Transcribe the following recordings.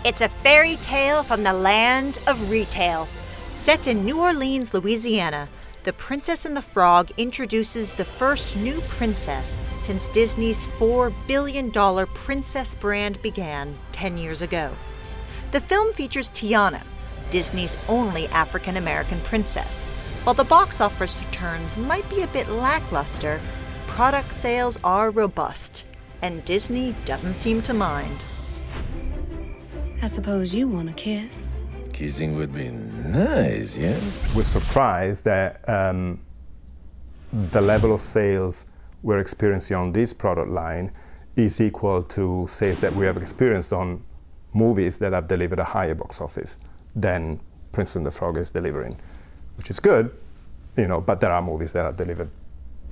It's a fairy tale from the land of retail. Set in New Orleans, Louisiana, The Princess and the Frog introduces the first new princess since Disney's $4 billion princess brand began 10 years ago. The film features Tiana, Disney's only African-American princess. While the box office returns might be a bit lackluster, product sales are robust, and Disney doesn't seem to mind. I suppose you want a kiss. Kissing would be nice, yes? We're surprised that the level of sales we're experiencing on this product line is equal to sales that we have experienced on movies that have delivered a higher box office than Princess and the Frog is delivering, which is good, but there are movies that have delivered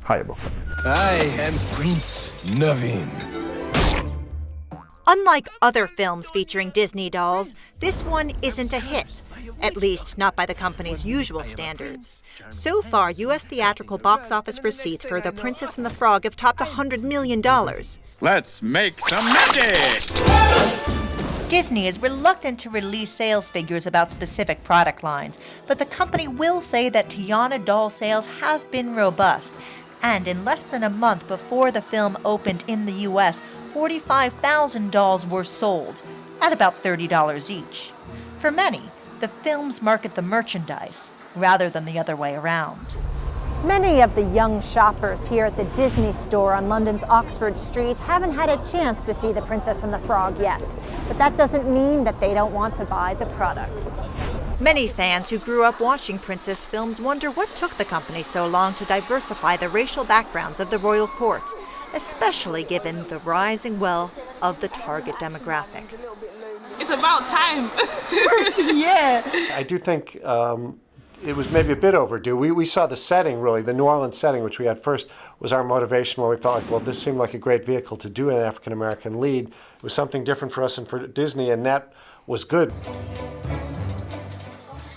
higher box office. I am Prince Naveen. Unlike other films featuring Disney dolls, this one isn't a hit, at least not by the company's usual standards. So far, U.S. theatrical box office receipts for The Princess and the Frog have topped $100 million. Let's make some magic! Disney is reluctant to release sales figures about specific product lines, but the company will say that Tiana doll sales have been robust. And in less than a month before the film opened in the U.S., 45,000 dolls were sold, at about $30 each. For many, the films market the merchandise rather than the other way around. Many of the young shoppers here at the Disney store on London's Oxford Street haven't had a chance to see The Princess and the Frog yet, but that doesn't mean that they don't want to buy the products. Many fans who grew up watching princess films wonder what took the company so long to diversify the racial backgrounds of the royal court, especially given the rising wealth of the target demographic. It's about time. Yeah. I do think it was maybe a bit overdue. We saw the setting, really, the New Orleans setting, which we had first, was our motivation where we felt like, well, this seemed like a great vehicle to do an African-American lead. It was something different for us and for Disney, and that was good.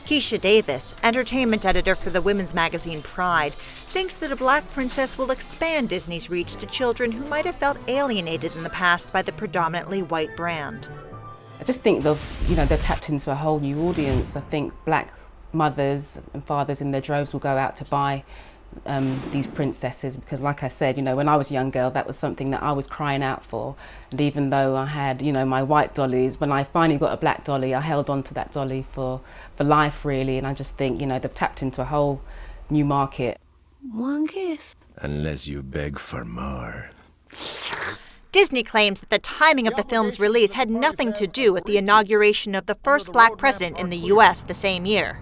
Keisha Davis, entertainment editor for the women's magazine Pride, thinks that a black princess will expand Disney's reach to children who might have felt alienated in the past by the predominantly white brand. I just think they're tapped into a whole new audience. I think black mothers and fathers in their droves will go out to buy these princesses because, like I said, when I was a young girl, that was something that I was crying out for. And even though I had, my white dollies, when I finally got a black dolly, I held on to that dolly for life, really. And I just think, they've tapped into a whole new market. One kiss. Unless you beg for more. Disney claims that the timing of the film's release had nothing to do with the inauguration of the first black president in the U.S. the same year.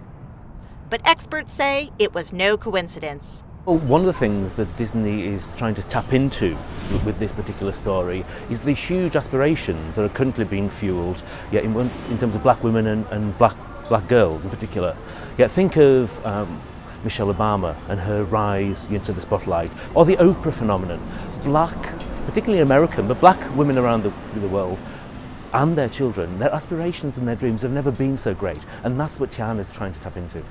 But experts say it was no coincidence. Well, one of the things that Disney is trying to tap into with this particular story is the huge aspirations that are currently being fueled in terms of black women and black girls in particular. Think of Michelle Obama and her rise into the spotlight, or the Oprah phenomenon. Black, particularly American, but black women around the world and their children, their aspirations and their dreams have never been so great, and that's what Tiana is trying to tap into.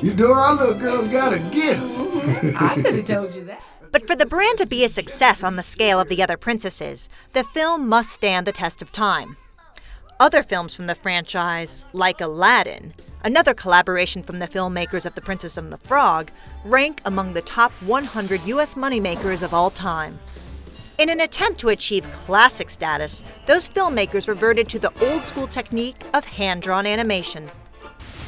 You know, our little girl got a gift. I could have told you that. But for the brand to be a success on the scale of the other princesses, the film must stand the test of time. Other films from the franchise, like Aladdin, another collaboration from the filmmakers of The Princess and the Frog, rank among the top 100 U.S. moneymakers of all time. In an attempt to achieve classic status, those filmmakers reverted to the old-school technique of hand-drawn animation.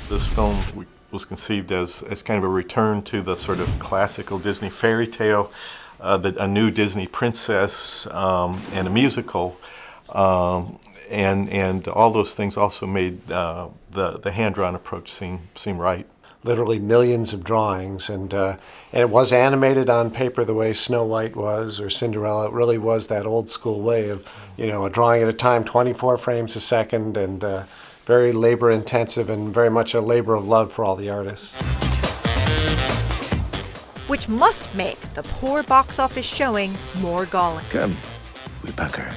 This film was conceived as kind of a return to the sort of classical Disney fairy tale, a new Disney princess, and a musical. And all those things also made the hand-drawn approach seem right. Literally millions of drawings, and it was animated on paper the way Snow White was, or Cinderella. It really was that old school way of, a drawing at a time, 24 frames a second, and very labor intensive and very much a labor of love for all the artists. Which must make the poor box office showing more galling. Come, we back her.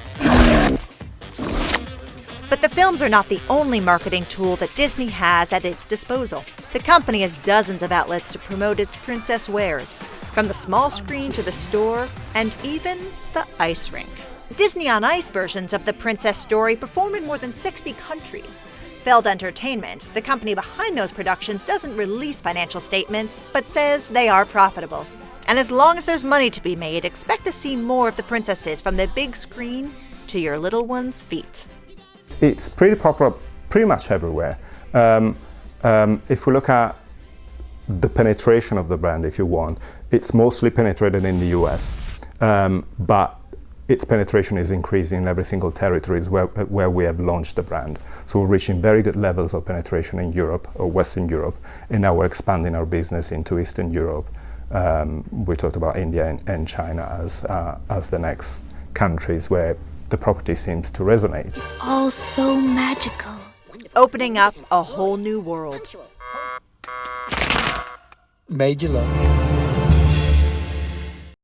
But the films are not the only marketing tool that Disney has at its disposal. The company has dozens of outlets to promote its princess wares, from the small screen to the store, and even the ice rink. Disney on Ice versions of the Princess story perform in more than 60 countries. Feld Entertainment, the company behind those productions, doesn't release financial statements, but says they are profitable. And as long as there's money to be made, expect to see more of the princesses from the big screen to your little one's feet. It's pretty popular pretty much everywhere. If we look at the penetration of the brand, if you want, it's mostly penetrated in the US, but its penetration is increasing in every single territory where we have launched the brand. So we're reaching very good levels of penetration in Europe or Western Europe, and now we're expanding our business into Eastern Europe. We talked about India and China as the next countries where the property seems to resonate. It's all so magical. Opening up a whole new world. Made you look.